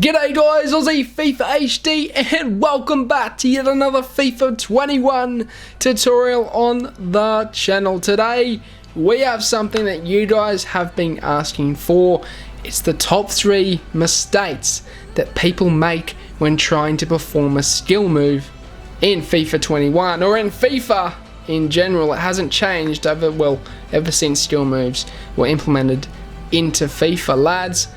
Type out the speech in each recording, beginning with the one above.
G'day guys, Aussie FIFA HD and welcome back to yet another FIFA 21 tutorial on the channel. Today we have something that you guys have been asking for. It's the top 3 mistakes that people make when trying to perform a skill move in FIFA 21 or in FIFA in general. It hasn't changed ever since skill moves were implemented into FIFA, lads.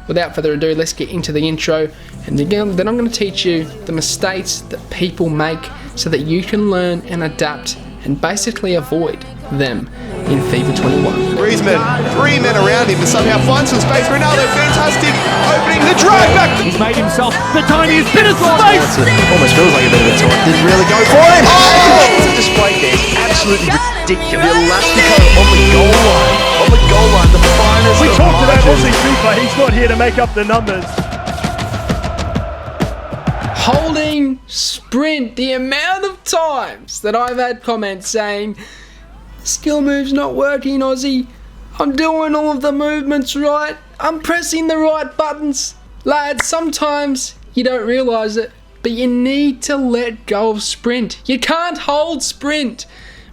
Without further ado, let's get into the intro, and then I'm going to teach you the mistakes that people make so that you can learn and adapt and basically avoid them in FIFA 21. Griezmann, 3 men around him to somehow find some space. Ronaldo, fantastic, opening the drive back. He's made himself the tiniest bit of space. Almost feels like a bit of a toy. Didn't really go for it. Oh! The display there is absolutely ridiculous. The Elastico on the goal line. On the goal line, the finest. We talked about Aussie FIFA. He's not here to make up the numbers. Holding sprint, the amount of times that I've had comments saying, skill move's not working, Aussie. I'm doing all of the movements right. I'm pressing the right buttons. Lads, sometimes you don't realise it, but you need to let go of sprint. You can't hold sprint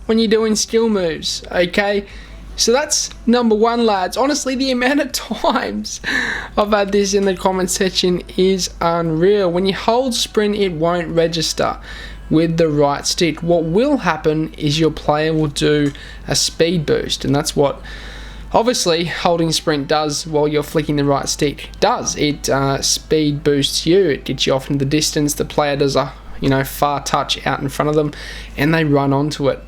when you're doing skill moves, okay? So that's number 1, lads. Honestly, the amount of times I've had this in the comment section is unreal. When you hold sprint, it won't register with the right stick. What will happen is your player will do a speed boost, and that's what obviously holding sprint does while you're flicking the right stick does. It speed boosts you. It gets you off into the distance. The player does a far touch out in front of them and they run onto it.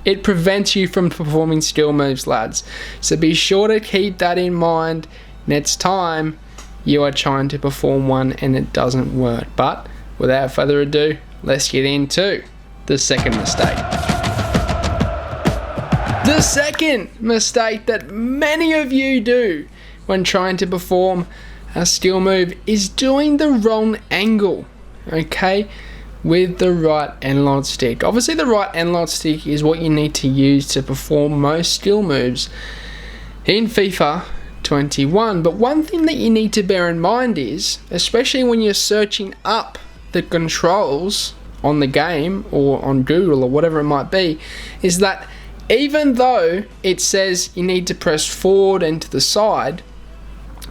It prevents you from performing skill moves, lads. So be sure to keep that in mind next time you are trying to perform one and it doesn't work. But without further ado, let's get into the second mistake. The second mistake that many of you do when trying to perform a skill move is doing the wrong angle, okay, with the right analog stick. Obviously the right analog stick is what you need to use to perform most skill moves in FIFA 21, but one thing that you need to bear in mind is, especially when you're searching up the controls on the game or on Google or whatever it might be, is that even though it says you need to press forward and to the side,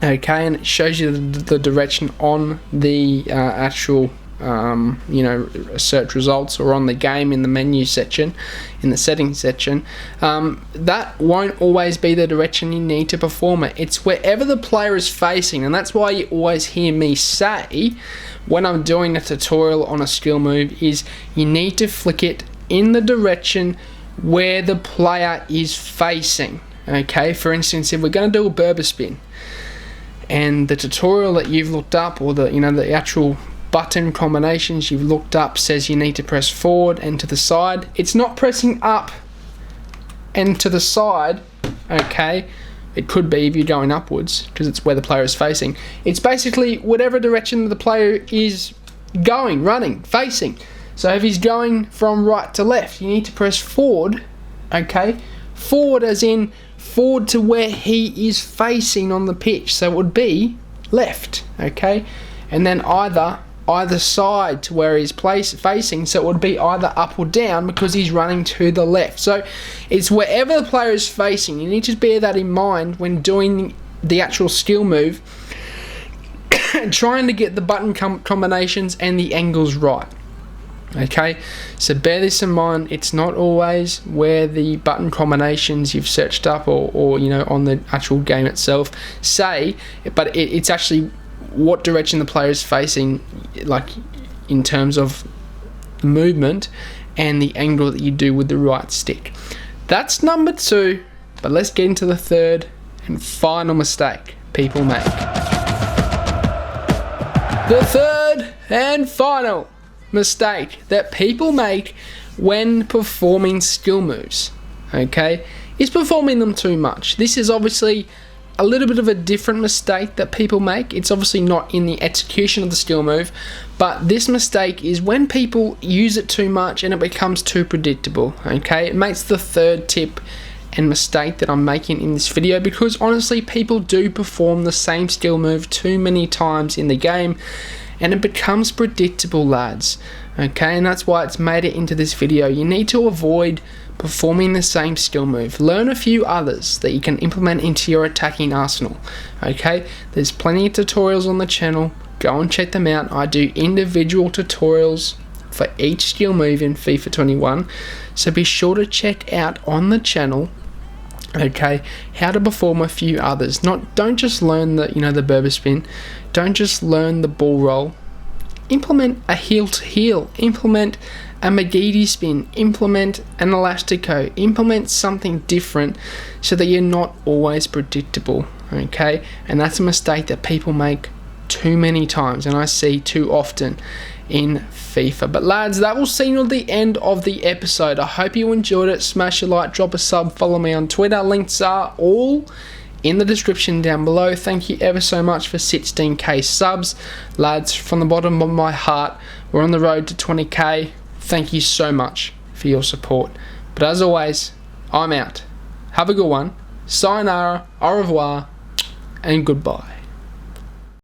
okay, and it shows you the direction on the actual search results or on the game in the menu section, in the settings section, that won't always be the direction you need to perform it. It's wherever the player is facing, and that's why you always hear me say when I'm doing a tutorial on a skill move is you need to flick it in the direction where the player is facing. Okay, for instance, if we're going to do a Berber spin and the tutorial that you've looked up, or the actual button combinations you've looked up, says you need to press forward and to the side, it's not pressing up and to the side, okay? It could be if you're going upwards because it's where the player is facing. It's basically whatever direction the player is going, running, facing. So if he's going from right to left, you need to press forward, okay? Forward as in forward to where he is facing on the pitch. So it would be left, okay? And then either side to where he's facing, so it would be either up or down because he's running to the left. So it's wherever the player is facing. You need to bear that in mind when doing the actual skill move, trying to get the button combinations and the angles right. Okay, so bear this in mind. It's not always where the button combinations you've searched up or on the actual game itself say, but it's actually what direction the player is facing, like in terms of movement and the angle that you do with the right stick. That's number 2, but let's get into the third and final mistake people make. The third and final mistake that people make when performing skill moves, okay, is performing them too much. This is obviously a little bit of a different mistake that people make. It's obviously not in the execution of the skill move, but this mistake is when people use it too much and it becomes too predictable, okay? It makes the third tip and mistake that I'm making in this video, because honestly people do perform the same skill move too many times in the game and it becomes predictable, lads. Okay, and that's why it's made it into this video. You need to avoid performing the same skill move. Learn a few others that you can implement into your attacking arsenal. Okay, there's plenty of tutorials on the channel. Go and check them out. I do individual tutorials for each skill move in FIFA 21, so be sure to check out on the channel, okay, how to perform a few others. Don't just learn the the Berber spin, don't just learn the ball roll. Implement a heel to heel, implement a McGeady spin, implement an elastico, implement something different so that you're not always predictable. Okay, and that's a mistake that people make too many times and I see too often in FIFA. But lads, that will see you at the end of the episode. I hope you enjoyed it. Smash a like, drop a sub, follow me on Twitter. Links are all in the description down below. Thank you ever so much for 16k subs, lads. From the bottom of my heart, we're on the road to 20k. Thank you so much for your support. But as always, I'm out. Have a good one. Sayonara, au revoir, and goodbye.